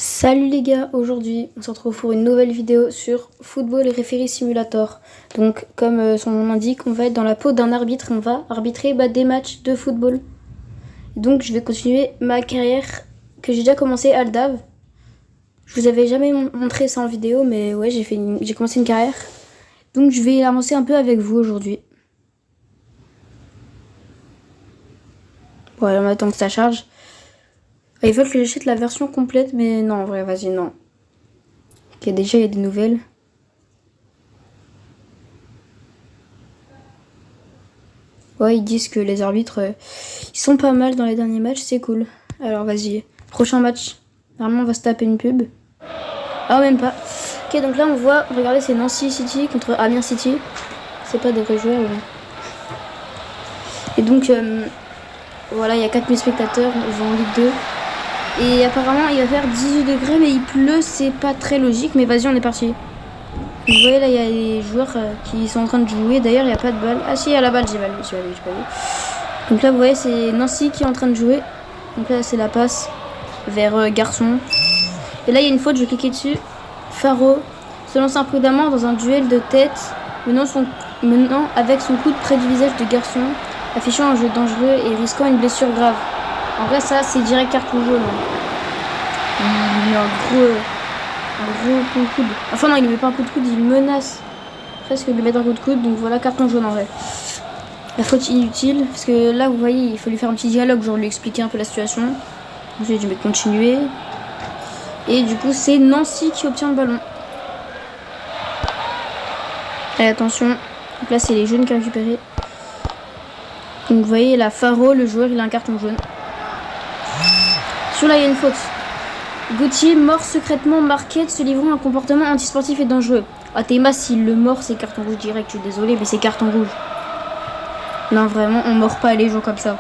Salut les gars, aujourd'hui on se retrouve pour une nouvelle vidéo sur Football Referee Simulator. Donc comme son nom l'indique, on va être dans la peau d'un arbitre, on va arbitrer des matchs de football. Donc je vais continuer ma carrière que j'ai déjà commencé à Aldav. Je vous avais jamais montré ça en vidéo, mais ouais, j'ai commencé une carrière. Donc je vais avancer un peu avec vous aujourd'hui. Ouais, on attend que ça charge. Ils veulent que j'achète la version complète, mais non, en vrai, vas-y, non. Ok, déjà, il y a des nouvelles. Ouais, ils disent que les arbitres, ils sont pas mal dans les derniers matchs, c'est cool. Alors, vas-y, prochain match. Normalement, on va se taper une pub. Ah, même pas. Ok, donc là, on voit, regardez, c'est Nancy City contre Amiens City. C'est pas des vrais joueurs, ouais. Et donc, voilà, il y a 4000 spectateurs, ils vont en Ligue 2. Et apparemment il va faire 18 degrés mais il pleut, c'est pas très logique, mais vas-y on est parti. Vous voyez là il y a les joueurs qui sont en train de jouer, d'ailleurs il n'y a pas de balle. Ah si il y a la balle, j'ai pas vu. Donc là vous voyez c'est Nancy qui est en train de jouer. Donc là c'est la passe vers Garçon. Et là il y a une faute, je vais cliquer dessus. Faro se lance imprudemment dans un duel de tête, menant avec son coude près du visage de Garçon, affichant un jeu dangereux et risquant une blessure grave. En vrai, ça, c'est direct carton jaune. Il met un gros coup de coude. Enfin, non, il ne met pas un coup de coude, il menace presque de lui mettre un coup de coude. Donc voilà, carton jaune en vrai. La faute inutile, parce que là, vous voyez, il faut lui faire un petit dialogue, genre lui expliquer un peu la situation. Ensuite, je vais continuer. Et du coup, c'est Nancy qui obtient le ballon. Et attention, donc là, c'est les jaunes qui ont récupéré. Donc vous voyez, là, Faro, le joueur, il a un carton jaune. Sur là, il y a une faute. Gauthier mord secrètement Marquette, se livrant à un comportement antisportif et dangereux. Ah, Théma, s'il le mord, c'est carton rouge direct. Je suis désolée, mais c'est carton rouge. Non, vraiment, on mord pas les gens comme ça.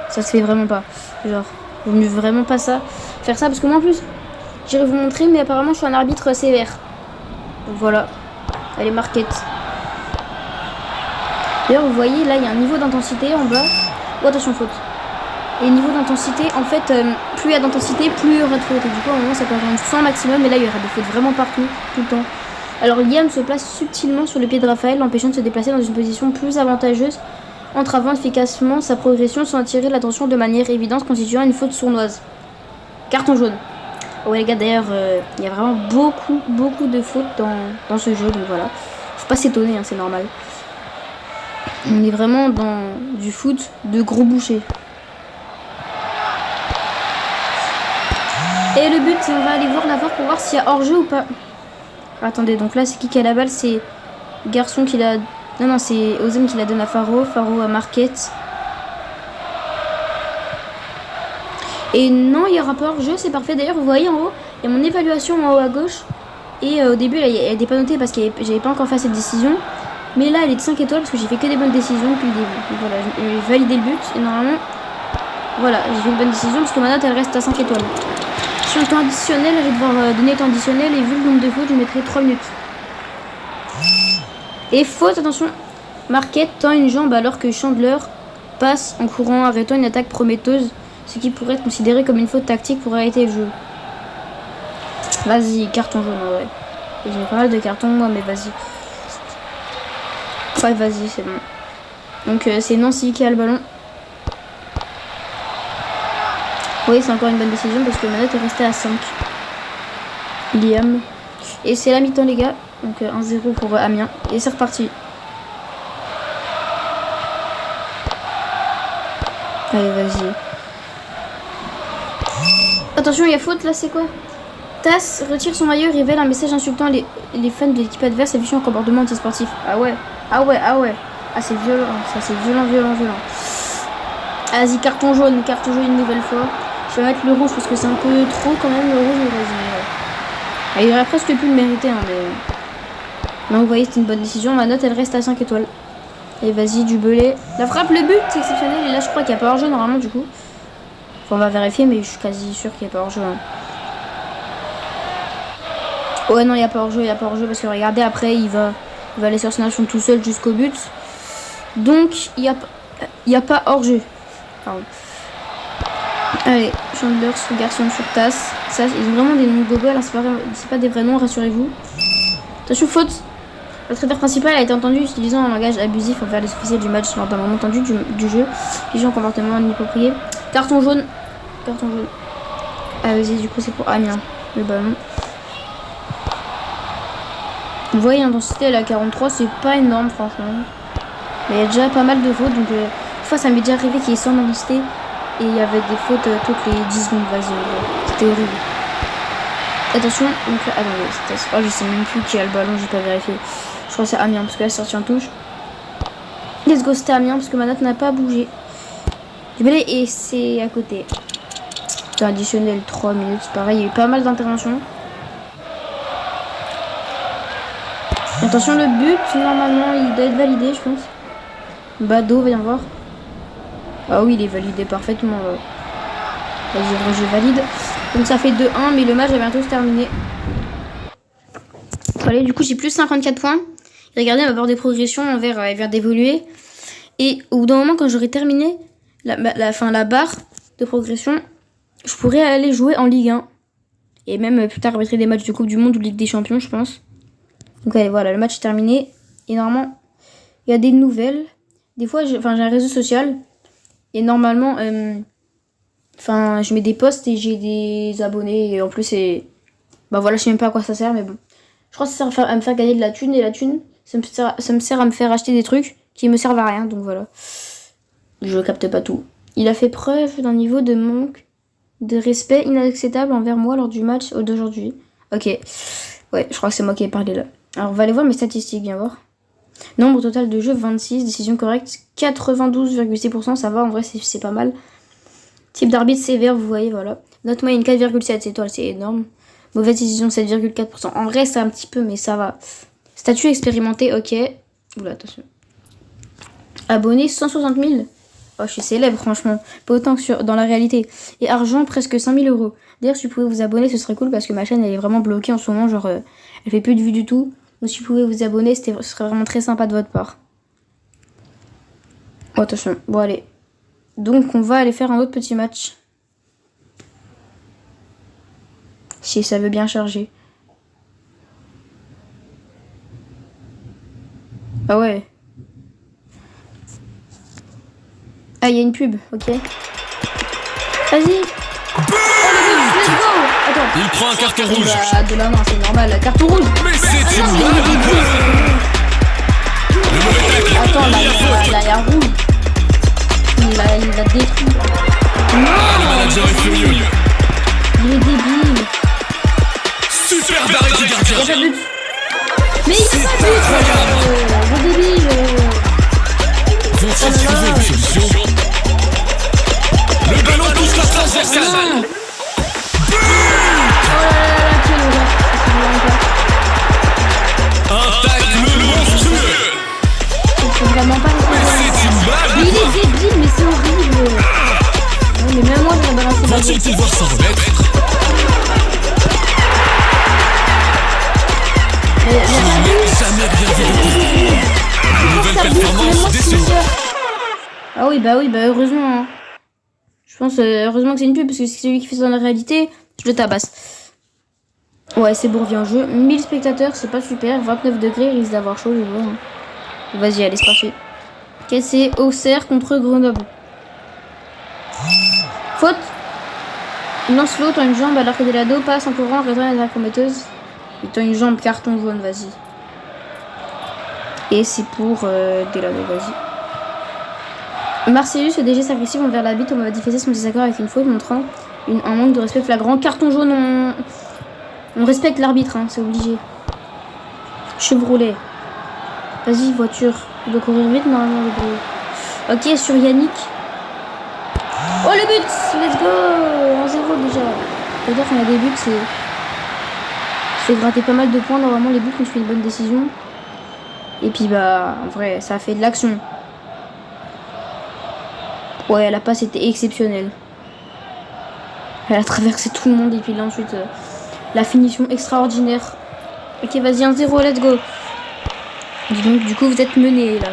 Ça se fait vraiment pas. Genre, vaut mieux vraiment pas faire ça, parce que moi, en plus, j'irai vous montrer, mais apparemment, je suis un arbitre sévère. Donc voilà. Allez, Marquette. D'ailleurs, vous voyez, là, il y a un niveau d'intensité en bas. Oh, attention, faute. Et niveau d'intensité, en fait, plus il y a d'intensité, plus il y aura de fautes. Et du coup, à un moment, ça peut atteindre 100 maximum, mais là, il y aura des fautes vraiment partout, tout le temps. Alors, Liam se place subtilement sur le pied de Raphaël, l'empêchant de se déplacer dans une position plus avantageuse, entravant efficacement sa progression sans attirer l'attention de manière évidente, constituant une faute sournoise. Carton jaune. Ouais, les gars, d'ailleurs, il y a vraiment beaucoup de fautes dans ce jeu, donc voilà. Faut pas s'étonner, hein, c'est normal. On est vraiment dans du foot de gros bouchers. Et le but, on va aller voir la VAR pour voir s'il y a hors-jeu ou pas. Attendez, donc là, c'est qui a la balle? C'est Garçon qui l'a... Non, c'est Ozem qui la donne à Faro. Faro à Marquette. Et non, il n'y aura pas hors-jeu, c'est parfait. D'ailleurs, vous voyez en haut, il y a mon évaluation en haut à gauche. Et au début, là, elle n'est pas notée parce que j'avais pas encore fait cette décision. Mais là, elle est de 5 étoiles parce que j'ai fait que des bonnes décisions depuis le début. Donc voilà, j'ai validé le but. Et normalement, voilà, j'ai fait une bonne décision parce que ma note, elle reste à 5 étoiles. Sur le temps additionnel, je vais devoir donner le temps additionnel et vu le nombre de fautes, je mettrai 3 minutes. Et faute, attention, Marquette tend une jambe alors que Chandler passe en courant, arrêtant une attaque prometteuse, ce qui pourrait être considéré comme une faute tactique pour arrêter le jeu. Vas-y, carton jaune, ouais. J'ai pas mal de cartons, moi, mais vas-y. Ouais, vas-y, c'est bon. Donc, c'est Nancy qui a le ballon. Oui, c'est encore une bonne décision parce que ma note est restée à 5. Liam. Et c'est la mi-temps, les gars. Donc 1-0 pour Amiens. Et c'est reparti. Allez, vas-y. Attention, il y a faute là, c'est quoi? Tass retire son maillot et révèle un message insultant les fans de l'équipe adverse affichant un comportement antisportif. Ah ouais. Ah, c'est violent. Ça, c'est violent. Vas-y, carton jaune une nouvelle fois. Je vais mettre le rouge parce que c'est un peu trop quand même le rouge, mais vas-y. Il aurait presque pu le mériter, hein, mais... Non, vous voyez, c'est une bonne décision. Ma note, elle reste à 5 étoiles. Et vas-y, du belé. La frappe, le but, c'est exceptionnel. Et là, je crois qu'il n'y a pas hors-jeu normalement, du coup. Enfin, on va vérifier, mais je suis quasi sûr qu'il n'y a pas hors-jeu. Hein. Ouais, non, il n'y a pas hors-jeu, parce que regardez, après, il va aller sur son action tout seul jusqu'au but. Donc, il n'y a pas hors-jeu. Pardon. Allez, Chandler, sous garçon sur tasse. Ça, ils ont vraiment des noms de gogol, hein, c'est pas des vrais noms, rassurez-vous. Attention, faute. Le traiteur principal a été entendu utilisant un langage abusif envers les officiels du match lors d'un moment tendu du jeu. Les gens ont comportement inapproprié. Carton jaune. Carton jaune. Ah, vas-y, du coup, c'est pour Amiens, le ballon. Vous voyez, l'intensité à la 43, c'est pas énorme, franchement. Mais il y a déjà pas mal de fautes, donc une fois, ça m'est déjà arrivé qu'il y ait 100 d'intensité. Et il y avait des fautes toutes les 10 secondes, vas-y. C'était horrible. Attention, donc là, attendez, je sais même plus qui a le ballon, j'ai pas vérifié. Je crois que c'est Amiens, parce que là, c'est sorti en touche. Let's go, c'était Amiens, parce que ma note n'a pas bougé. Du balai, et c'est à côté. C'est additionnel 3 minutes, pareil, il y a eu pas mal d'interventions. Attention, le but, normalement, il doit être validé, je pense. Bado, viens voir. Ah oui, il est validé parfaitement. Vas-y, je valide. Donc ça fait 2-1, mais le match va bientôt se terminer. Allez, du coup, j'ai plus 54 points. Et regardez, ma barre de progression, elle vient d'évoluer. Et au bout d'un moment, quand j'aurai terminé la barre de progression, je pourrais aller jouer en Ligue 1. Et même plus tard, arbitrer des matchs de Coupe du Monde ou Ligue des Champions, je pense. Donc allez, voilà, le match est terminé. Et normalement, il y a des nouvelles. Des fois, j'ai un réseau social. Et normalement, je mets des posts et j'ai des abonnés. Et en plus, voilà, je sais même pas à quoi ça sert, mais bon. Je crois que ça sert à me faire gagner de la thune. Et la thune, ça me sert à me faire acheter des trucs qui me servent à rien. Donc voilà. Je capte pas tout. Il a fait preuve d'un niveau de manque de respect inacceptable envers moi lors du match d'aujourd'hui. Ok. Ouais, je crois que c'est moi qui ai parlé là. Alors, on va aller voir mes statistiques, viens voir. Nombre total de jeux, 26. Décision correcte, 92,6%. Ça va, en vrai, c'est pas mal. Type d'arbitre sévère, vous voyez, voilà. Note moyenne 4,7 étoiles, c'est énorme. Mauvaise décision, 7,4%. En vrai, c'est un petit peu, mais ça va. Statut expérimenté, ok. Oula, attention. Abonnés, 160 000. Oh, je suis célèbre, franchement. Pas autant que dans la réalité. Et argent, presque 5 000 euros. D'ailleurs, si vous pouvez vous abonner, ce serait cool parce que ma chaîne, elle est vraiment bloquée en ce moment. Genre, elle fait plus de vues du tout. Donc, si vous pouvez vous abonner, ce serait vraiment très sympa de votre part. Oh, attention. Bon, allez. Donc, on va aller faire un autre petit match. Si ça veut bien charger. Ah ouais. Ah, il y a une pub, ok. Vas-y. Let's go. Attends. Il prend un carton rouge. Bah, de la main, c'est normal. Carton rouge. Mais c'est une blague. Attends, là, il y a un rouge. Il l'a détruit. Non. Le manager est furieux. Il est débile. Super d'arrêt du gardien. Il y a pas de but. Mais il fait pas de but. Il est débile. Vont-ils trouver une solution? Le ballon touche la transversale. Un tacle monstrueux. C'est vraiment pas C'est une blague. Mais il est débile, mais c'est horrible. Ouais, mais même moi, je vais balancer la Va-t-il pouvoir s'en remettre? Je n'ai jamais rien vu de tel. Une nouvelle performance décevante. Ah oui, bah heureusement. Hein. Je pense heureusement que c'est une pub parce que c'est celui qui fait ça dans la réalité, je le tabasse. Ouais, c'est bon, revient en jeu. 1000 spectateurs, c'est pas super. 29 degrés, il risque d'avoir chaud, je vois. Hein. Vas-y, allez, c'est parti. Cassé, Auxerre contre Grenoble. Faute. Il lance l'eau, tend une jambe alors que Delado passe en courant, rejoint la prometteuse. Il tend une jambe, carton jaune, vas-y. Et c'est pour Delado, vas-y. Marcellus, le DG s'agressif envers l'arbitre, on va diffuser son désaccord avec une faute, montrant un manque de respect flagrant. Carton jaune, on respecte l'arbitre, hein, c'est obligé. Chevrolet. Vas-y, voiture. Il doit courir vite, normalement, le bruit. Ok, sur Yannick. Oh, le but. Let's go. 1-0 déjà. C'est-à-dire qu'on a des buts, c'est... Ça fait gratter pas mal de points, normalement, les buts, quand tu fais une bonne décision. Et puis, bah, en vrai, ça a fait de l'action. Ouais, la passe était exceptionnelle. Elle a traversé tout le monde et puis là ensuite la finition extraordinaire. Ok, vas-y, 1-0, let's go. Donc du coup vous êtes menés là.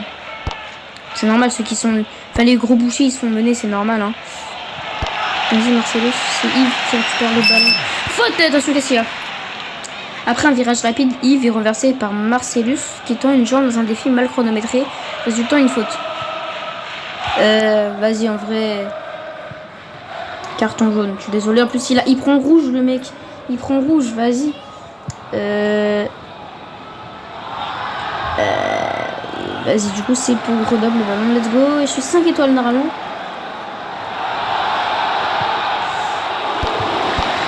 C'est normal, ceux qui sont... Enfin les gros bouchers ils se font mener, c'est normal hein. Vas-y Marcellus, c'est Yves qui récupère le ballon. Faute, attention qu'est-ce qu'il y a. Après un virage rapide, Yves est renversé par Marcellus qui tend une jambe dans un défi mal chronométré, résultant une faute. Vas-y en vrai. Carton jaune, je suis désolé. En plus il prend rouge le mec. Il prend rouge, vas-y. Vas-y, du coup c'est pour Grenoble le ballon, let's go. Et je suis 5 étoiles normalement.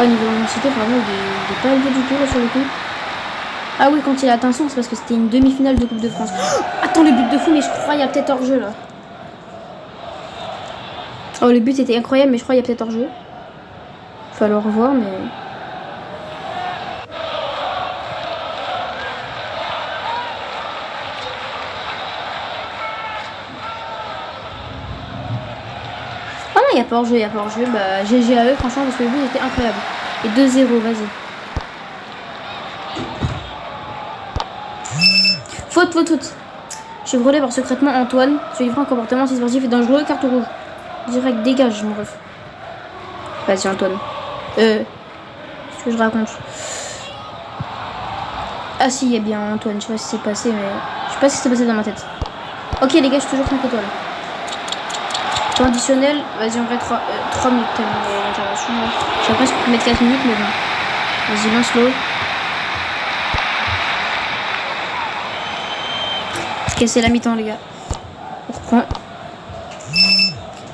Oh, niveau intensité, vraiment il est pas élevé du tout là sur le coup. Ah oui, quand il a atteint son, c'est parce que c'était une demi-finale de Coupe de France. Oh, attends, le but de fou, mais je crois qu'il y a peut-être hors-jeu là. Oh, le but était incroyable, mais je crois qu'il y a peut-être hors-jeu. Faut le revoir, mais... Oh non, il n'y a pas hors-jeu, Bah, GG à eux, franchement, parce que le but était incroyable. Et 2-0, vas-y. Faute. Chevrolet par secrètement Antoine. Se livrant un comportement antisportif et dangereux. Carte rouge. Direct, dégage, mon ref. Vas-y, Antoine. Qu'est-ce que je raconte? Ah si, il y a bien Antoine. Je sais pas si c'est passé, mais... Je sais pas si c'est passé dans ma tête. Ok, les gars, je suis toujours 5 étoiles. Temps additionnel. Vas-y, en vrai, 3 minutes tellement l'intervention. Je sais pas si je peux mettre 4 minutes, mais bon. Vas-y, lance-le. Ok, c'est la mi-temps, les gars. On reprend.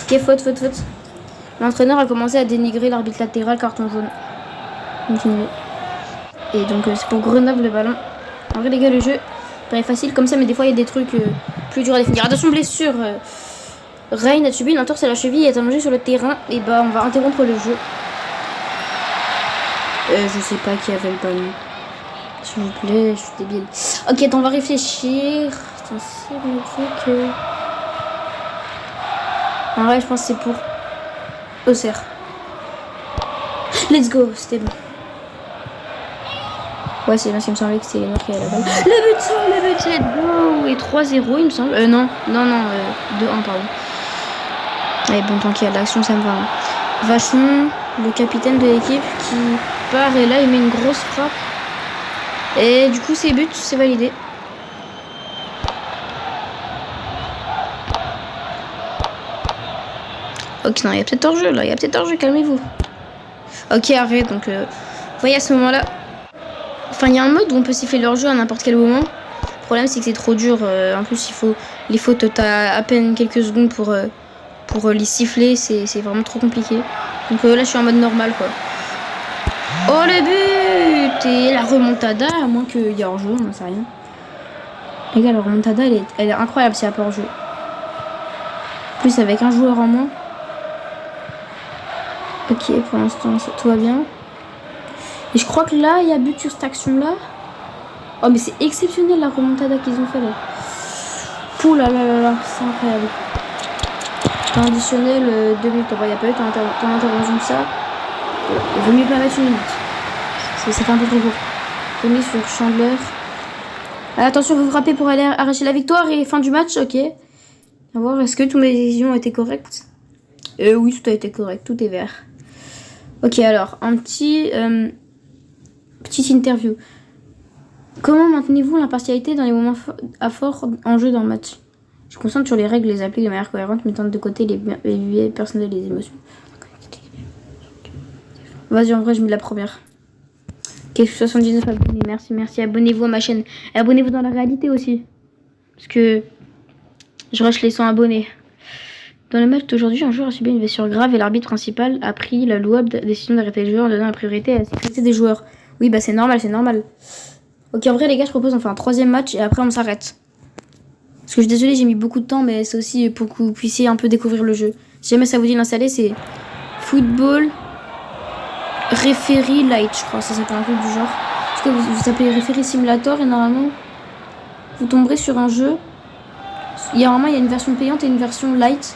Ok, faute. L'entraîneur a commencé à dénigrer l'arbitre latéral, carton jaune. Continue. Et donc, c'est pour Grenoble le ballon. En vrai, les gars, le jeu paraît facile comme ça, mais des fois, il y a des trucs plus durs à définir. Attention, blessure. Reign a subi une entorse à la cheville et est allongé sur le terrain. Et bah, on va interrompre le jeu. Je sais pas qui avait le ballon. S'il vous plaît, je suis débile. Ok, attends, on va réfléchir. C'est me dit que... En vrai, je pense que c'est pour Auxerre. Let's go, c'était bon. Ouais, c'est bien, il me semblait que c'était les noirs qui avaient la balle. Le but, let's go. Et 3-0, il me semble. Non, 2-1, pardon. Allez, bon, tant qu'il y a de l'action, ça me va. Hein. Vachon, le capitaine de l'équipe, qui part et là, il met une grosse frappe. Et du coup, c'est but, c'est validé. Ok, non, il y a peut-être hors-jeu là, calmez-vous. Ok, arrête, donc... vous voyez, à ce moment-là... Enfin, il y a un mode où on peut siffler leur jeu à n'importe quel moment. Le problème, c'est que c'est trop dur. En plus, il faut... Les fautes, t'as à peine quelques secondes pour les siffler. C'est vraiment trop compliqué. Donc là, je suis en mode normal, quoi. Oh, le but! Et la remontada, à moins qu'il y ait hors-jeu, on n'en sait rien. Les gars, la remontada, elle est incroyable si elle n'a pas hors-jeu. Plus avec un joueur en moins. Ok, pour l'instant, tout va bien. Et je crois que là, il y a but sur cette action-là. Oh, mais c'est exceptionnel la remontada qu'ils ont fait là. Pouh là, c'est incroyable. Temps additionnel, 2 minutes. Il n'y a pas eu tant d'intervention que ça. Il vaut mieux pas mettre 1 minute. Ça fait un peu trop court. Remis sur Chandler. Attention, vous frappez pour aller arracher la victoire et fin du match. Ok. On va voir, est-ce que toutes mes décisions ont été correctes? Oui, tout a été correct. Tout est vert. Ok, alors, un petite interview. Comment maintenez-vous l'impartialité dans les moments à fort en jeu dans le match? Je concentre sur les règles, les applique de manière cohérente, mettant de côté les biais personnels et les émotions. Vas-y, en vrai, je mets la première. Ok, 79 abonnés, merci. Abonnez-vous à ma chaîne. Et abonnez-vous dans la réalité aussi. Parce que je rush les 100 abonnés. Dans le match d'aujourd'hui, un joueur a subi une blessure grave et l'arbitre principal a pris la louable décision d'arrêter le joueur en donnant la priorité à la sécurité des joueurs. Oui, bah c'est normal. Ok, en vrai, les gars, je propose on fait un 3e match et après on s'arrête. Parce que je suis désolée, j'ai mis beaucoup de temps, mais c'est aussi pour que vous puissiez un peu découvrir le jeu. Si jamais ça vous dit de l'installer, c'est Football Referee Lite, je crois, ça s'appelle un truc du genre. Parce que vous appelez Referee Simulator et normalement, vous tomberez sur un jeu. Normalement, il y a une version payante et une version light.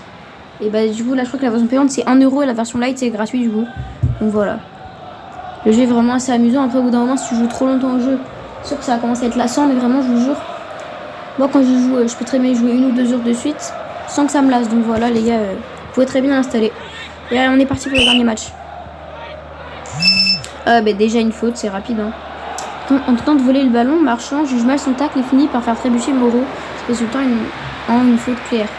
Et bah du coup là je crois que la version payante c'est 1 € et la version light c'est gratuit du coup. Donc voilà. Le jeu est vraiment assez amusant. Après au bout d'un moment si tu joues trop longtemps au jeu, c'est sûr que ça va commencer à être lassant, mais vraiment je vous jure. Moi quand je joue, je peux très bien jouer 1 ou 2 heures de suite sans que ça me lasse. Donc voilà les gars, vous pouvez très bien l'installer. Et allez, on est parti pour le dernier match. Ah bah déjà une faute, c'est rapide. Hein. En tentant de voler le ballon, Marchand juge mal son tacle et finit par faire trébucher Moreau, résultant en une faute claire.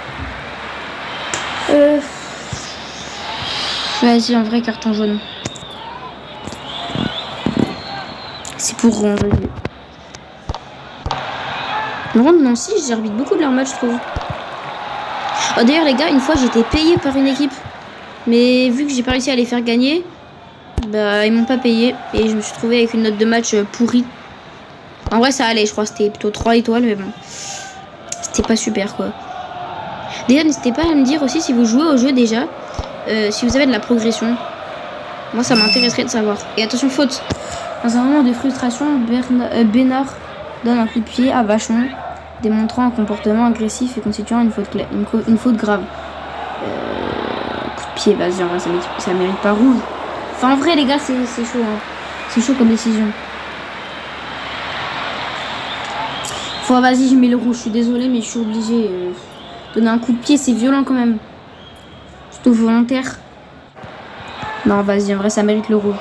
Vas-y, en vrai, carton jaune. C'est pour Rouen, vas-y. Rouen de Nancy, j'arbitre beaucoup de leurs matchs, je trouve. Oh, d'ailleurs, les gars, une fois, j'étais payé par une équipe. Mais vu que j'ai pas réussi à les faire gagner, bah, ils m'ont pas payé. Et je me suis trouvé avec une note de match pourrie. En vrai, ça allait, je crois que c'était plutôt 3 étoiles, mais bon. C'était pas super, quoi. D'ailleurs, n'hésitez pas à me dire aussi si vous jouez au jeu déjà. Si vous avez de la progression. Moi, ça m'intéresserait de savoir. Et attention, faute. Dans un moment de frustration, Bénard donne un coup de pied à Vachon, démontrant un comportement agressif et constituant une faute grave. Coup de pied, vas-y, en vrai, ça mérite pas rouge. Enfin, en vrai, les gars, c'est chaud. Hein. C'est chaud comme décision. Vas-y, je mets le rouge. Je suis désolée, mais je suis obligée. Donner un coup de pied, c'est violent quand même. Surtout volontaire. Non, vas-y, en vrai, ça mérite le rouge.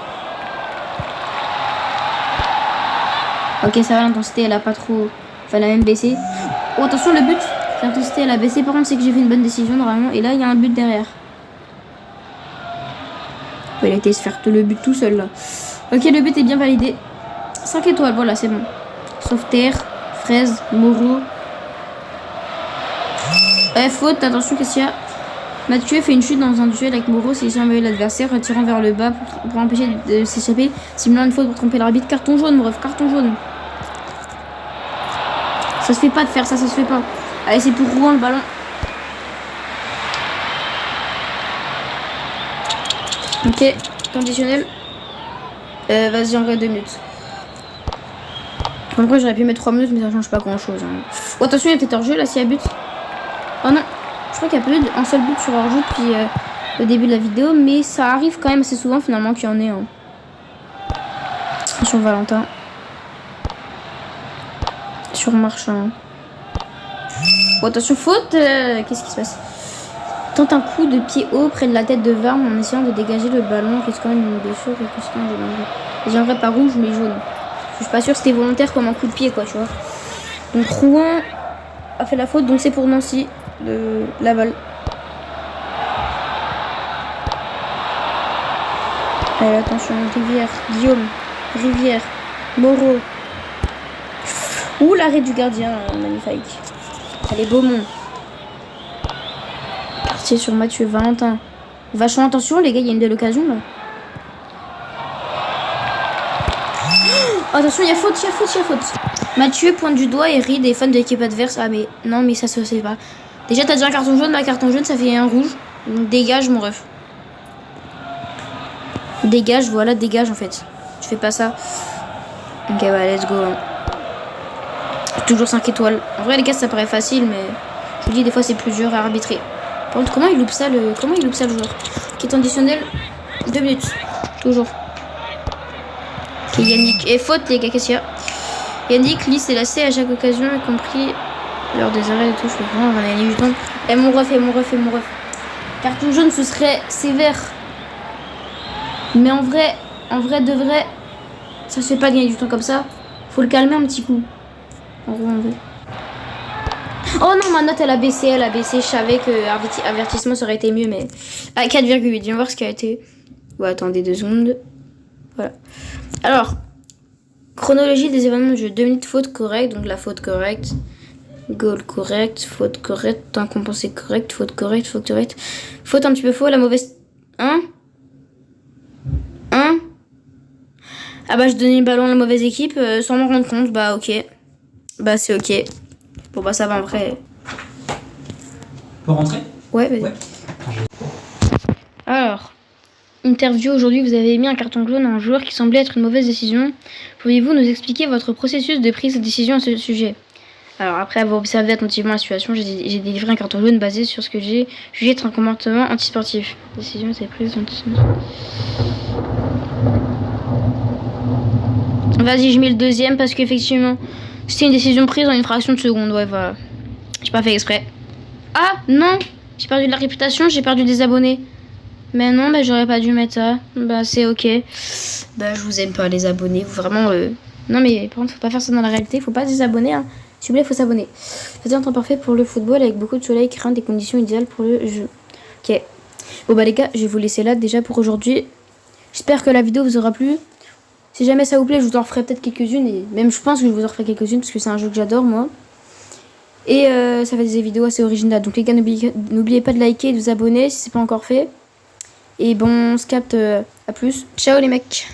Ok, ça va, l'intensité, elle a pas trop... Enfin, elle a même baissé. Oh, attention, le but. L'intensité, elle a baissé. Par contre, c'est que j'ai fait une bonne décision, normalement. Et là, il y a un but derrière. Il a été se faire le but tout seul, là. Ok, le but est bien validé. 5 étoiles, voilà, c'est bon. Sauveterre, Fraise, Moreau. Faute, attention, qu'est-ce qu'il y a? Mathieu fait une chute dans un duel avec Moreau, s'il surveille l'adversaire, retirant vers le bas pour empêcher de s'échapper, simulant une faute pour tromper l'arbitre. Carton jaune, bref, carton jaune. Ça se fait pas de faire ça, ça se fait pas. Allez, c'est pour Rouen le ballon. Ok, conditionnel. Vas-y, en vrai, 2 minutes. En vrai, j'aurais pu mettre 3 minutes, mais ça change pas grand chose. Hein. Oh, attention, il y a peut-être hors-jeu là s'il y a but. Oh non, je crois qu'il y a plus un seul but sur hors-jeu depuis le début de la vidéo, mais ça arrive quand même assez souvent finalement qu'il y en ait un. Sur Valentin. Sur Marchand. Oh, attention, faute. Qu'est-ce qui se passe? Tente un coup de pied haut près de la tête de Varme en essayant de dégager le ballon, risquant une blessure et conséquent de l'enlever. J'aimerais pas rouge mais jaune. Je suis pas sûre que c'était volontaire comme un coup de pied, quoi, tu vois. Donc Rouen a fait la faute, donc c'est pour Nancy de Laval. Allez, attention, Rivière, Guillaume, Rivière, Moreau. Ouh, l'arrêt du gardien, magnifique. Allez, Beaumont. Quartier sur Mathieu, Valentin. Vachement attention, les gars, il y a une belle occasion là. Oh, attention, il y a faute, il y a faute, il y a faute. Mathieu pointe du doigt et rit des fans de l'équipe adverse. Ah, mais non, mais ça se fait pas. Déjà, t'as dit un carton jaune, carton jaune, ça fait un rouge. Donc, dégage, mon ref. Dégage, voilà, dégage en fait. Tu fais pas ça. Ok, bah, let's go. Hein. Toujours 5 étoiles. En vrai, les gars, ça paraît facile, mais je vous dis, des fois, c'est plus dur à arbitrer. Par contre, comment il loupe ça, le joueur? Qui est conditionnel 2 minutes. Toujours. Ok, Yannick. Et faute, les gars, qu'est-ce qu'il y a? Yannick lisse et lacé à chaque occasion, y compris lors des arrêts de touche. On va gagner du temps. Et mon ref. Carton jaune, ce serait sévère. Mais en vrai, de vrai, ça se fait pas gagner du temps comme ça. Faut le calmer un petit coup. En gros, en vrai. Oh non, ma note elle a baissé. Je savais que avertissement ça aurait été mieux, mais. Ah, 4,8. Viens voir ce qui a été. Ouais, attendez 2 secondes. Voilà. Alors, chronologie des événements du jeu. 2 minutes, faute correcte, donc la faute correcte. Goal correct, faute correcte, temps compensé correct, faute correcte, faute correcte. Faute un petit peu faux, la mauvaise. Hein? Ah bah je donnais le ballon à la mauvaise équipe sans m'en rendre compte, bah ok. Bah c'est ok. Bon bah ça va en vrai. Pour rentrer? Ouais, vas-y. Ouais. Alors, interview aujourd'hui, vous avez mis un carton jaune à un joueur qui semblait être une mauvaise décision. Pourriez-vous nous expliquer votre processus de prise de décision à ce sujet? Alors après avoir observé attentivement la situation, j'ai délivré un carton jaune basé sur ce que j'ai jugé être un comportement antisportif. Décision c'est prise antisportive. Vas-y, je mets le deuxième parce qu'effectivement, c'était une décision prise en une fraction de seconde. Ouais, voilà. J'ai pas fait exprès. Ah, non! J'ai perdu de la réputation, j'ai perdu des abonnés. Mais non, bah j'aurais pas dû mettre ça. Bah c'est ok. Bah je vous aime pas les abonnés. Vraiment. Non mais par contre faut pas faire ça dans la réalité. Faut pas se désabonner. Hein. S'il vous plaît, faut s'abonner. C'était un temps parfait pour le football avec beaucoup de soleil créant des conditions idéales pour le jeu. Ok. Bon bah les gars, je vais vous laisser là déjà pour aujourd'hui. J'espère que la vidéo vous aura plu. Si jamais ça vous plaît, je vous en referai peut-être quelques-unes. Et même je pense que je vous en referai quelques-unes parce que c'est un jeu que j'adore moi. Et ça fait des vidéos assez originales. Donc les gars, n'oubliez pas de liker et de vous abonner si c'est pas encore fait. Et bon, on se capte. À plus. Ciao les mecs.